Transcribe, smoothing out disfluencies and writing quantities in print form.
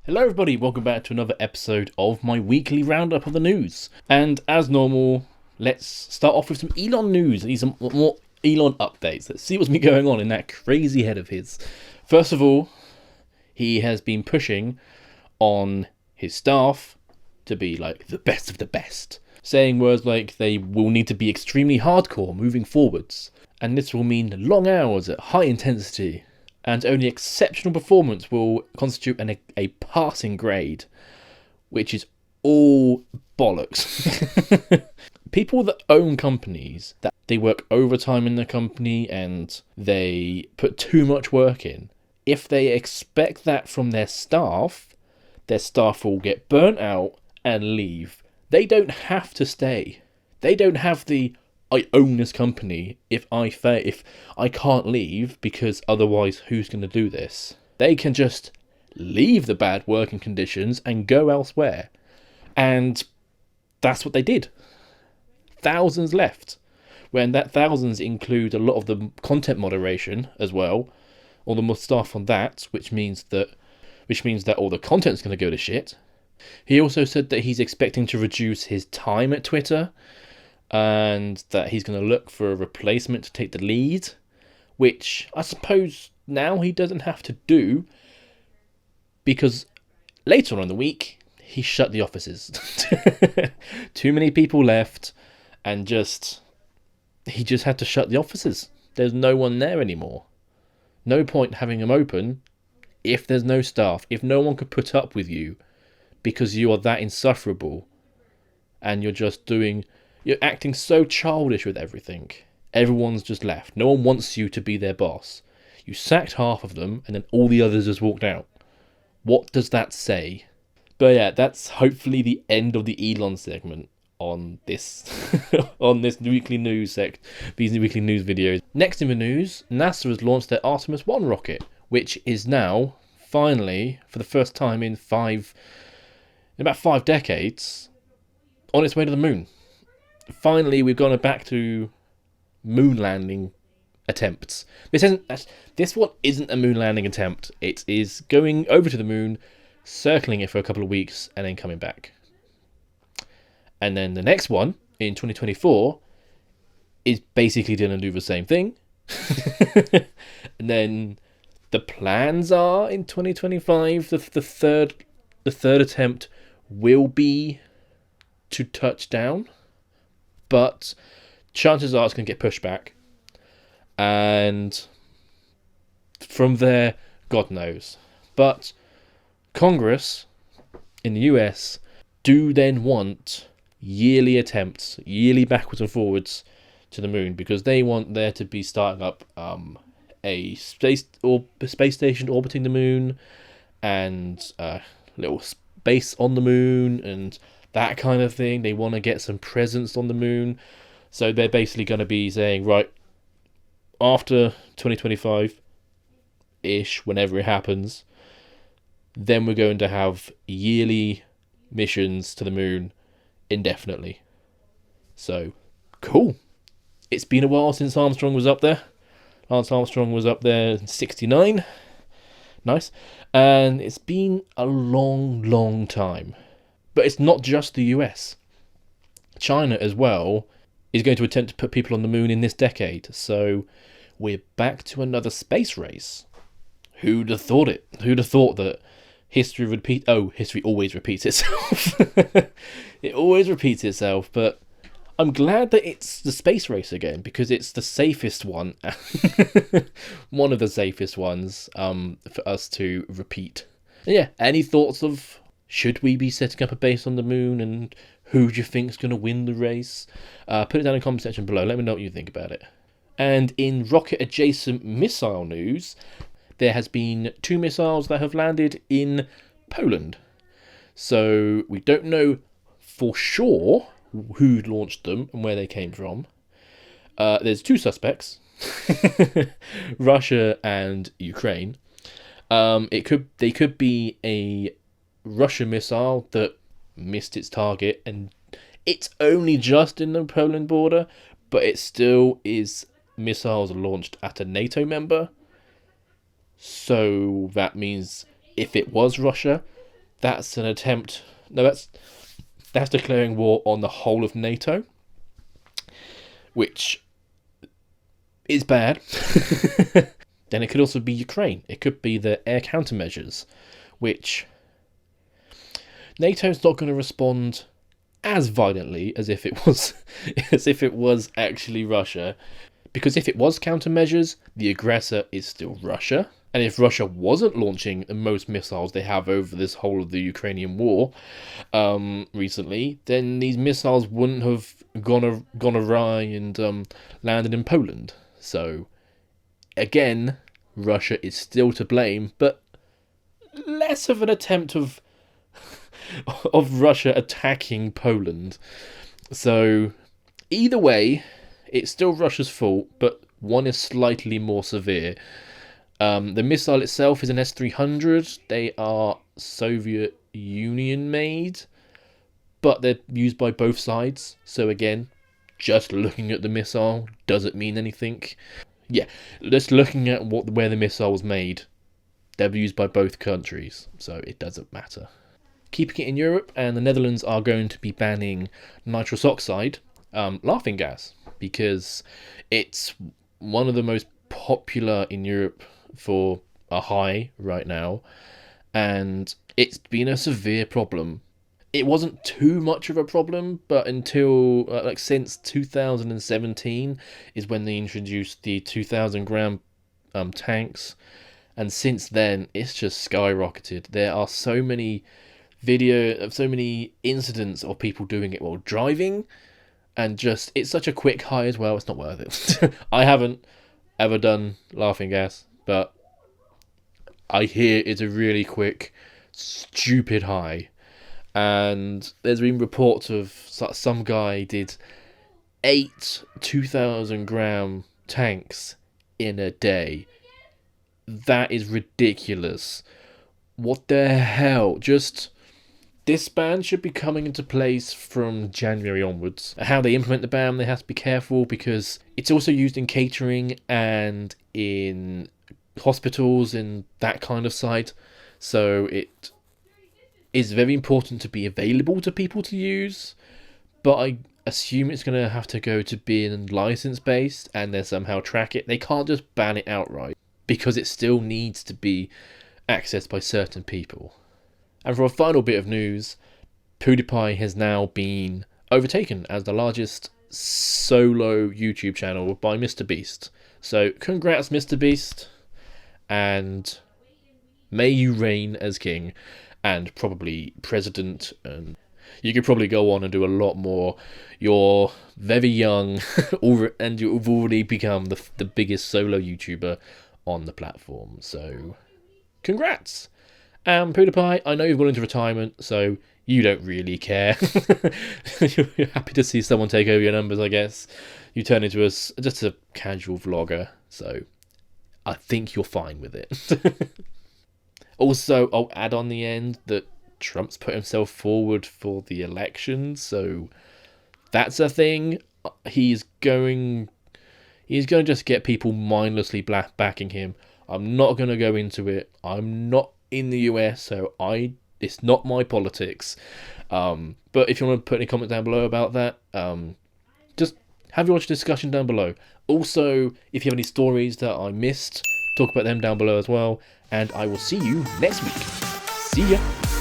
Hello everybody, welcome back to another episode of my weekly roundup of the news. And as normal, let's start off with some Elon news and some more Elon updates. Let's see what's been going on in that crazy head of his. First of all, he has been pushing on his staff to be like the best of the best, saying words like they will need to be extremely hardcore moving forwards, and this will mean long hours at high intensity, and only exceptional performance will constitute a passing grade, which is all bollocks. People that own companies, that they work overtime in the company and they put too much work in, if they expect that from their staff will get burnt out and leave. They don't have to stay. They don't have the I own this company. If I can't leave because otherwise who's going to do this? They can just leave the bad working conditions and go elsewhere. And that's what they did. Thousands left. When that thousands include a lot of the content moderation as well, or the staff on that, which means that all the content's going to go to shit. He also said that he's expecting to reduce his time at Twitter, and that he's going to look for a replacement to take the lead, which I suppose now he doesn't have to do, because later on in the week he shut the offices. Too many people left, and he just had to shut the offices. There's no one there anymore. No point having them open if there's no staff, if no one could put up with you because you are that insufferable and you're acting so childish with everything. Everyone's just left. No one wants you to be their boss. You sacked half of them and then all the others just walked out. What does that say? But yeah, that's hopefully the end of the Elon segment on this on this weekly news these weekly news videos. Next in the news, NASA has launched their Artemis 1 rocket, which is now finally, for the first time in about 5 decades, on its way to the moon. Finally, we've gone back to moon landing attempts. This one isn't a moon landing attempt. It is going over to the moon, circling it for a couple of weeks, and then coming back. And then the next one, in 2024, is basically going to do the same thing. And then the plans are in 2025, the third attempt will be to touch down, but chances are it's going to get pushed back, and from there, God knows. But Congress in the US do then want yearly attempts, yearly backwards and forwards to the moon, because they want there to be starting up a space station orbiting the moon, and little base on the moon, and that kind of thing. They want to get some presence on the moon. So they're basically going to be saying, right, after 2025-ish, whenever it happens, then we're going to have yearly missions to the moon indefinitely. So, cool. It's been a while since Armstrong was up there. Lance Armstrong was up there in 1969. Nice. And it's been a long, long time. But it's not just the US. China as well is going to attempt to put people on the moon in this decade. So we're back to another space race. Who'd have thought it? Who'd have thought that history would repeat? Oh, history always repeats itself. It always repeats itself. But I'm glad that it's the space race again, because it's the safest one. One of the safest ones for us to repeat. Yeah, any thoughts of, should we be setting up a base on the moon, and who do you think is going to win the race? Put it down in the comment section below. Let me know what you think about it. And in rocket-adjacent missile news, there has been 2 missiles that have landed in Poland. So we don't know for sure who launched them and where they came from. There's 2 suspects, Russia and Ukraine. They could be a Russian missile that missed its target, and it's only just in the Poland border, but it still is missiles launched at a NATO member. So that means if it was Russia, that's an attempt. No, that's declaring war on the whole of NATO, which is bad. Then it could also be Ukraine. It could be the air countermeasures, which NATO's not going to respond as violently as if it was actually Russia, because if it was countermeasures, the aggressor is still Russia. And if Russia wasn't launching the most missiles they have over this whole of the Ukrainian war recently, then these missiles wouldn't have gone awry and landed in Poland. So again, Russia is still to blame, but less of an attempt of Russia attacking Poland. So either way, it's still Russia's fault, but one is slightly more severe. The missile itself is an S-300. They are Soviet Union made, but they're used by both sides. So again, just looking at the missile doesn't mean anything. Yeah, just looking at where the missile was made, they're used by both countries, so it doesn't matter. Keeping it in Europe, and the Netherlands are going to be banning nitrous oxide, laughing gas, because it's one of the most popular in Europe for a high right now, and it's been a severe problem. It wasn't too much of a problem, but until since 2017 is when they introduced the 2,000 gram tanks, and since then it's just skyrocketed. There are so many incidents of people doing it while driving, and just it's such a quick high as well. It's not worth it. I haven't ever done laughing gas, but I hear it's a really quick, stupid high. And there's been reports of some guy did 8 2,000 gram tanks in a day. That is ridiculous. What the hell? Just this ban should be coming into place from January onwards. How they implement the ban, they have to be careful, because it's also used in catering and in hospitals and that kind of side. So it is very important to be available to people to use, but I assume it's going to have to go to being license based and then somehow track it. They can't just ban it outright, because it still needs to be accessed by certain people. And for a final bit of news, PewDiePie has now been overtaken as the largest solo YouTube channel by MrBeast. So congrats, MrBeast, and may you reign as king and probably president, and you could probably go on and do a lot more. You're very young and you've already become the biggest solo YouTuber on the platform, so congrats. PewDiePie, I know you've gone into retirement, so you don't really care. You're happy to see someone take over your numbers, I guess. You turn into just a casual vlogger, so I think you're fine with it. Also, I'll add on the end that Trump's put himself forward for the election, so that's a thing. He's going to just get people mindlessly backing him. I'm not going to go into it. I'm not in the US, so it's not my politics. But if you want to put any comments down below about that, just have your discussion down below. Also, if you have any stories that I missed, talk about them down below as well. And I will see you next week. See ya.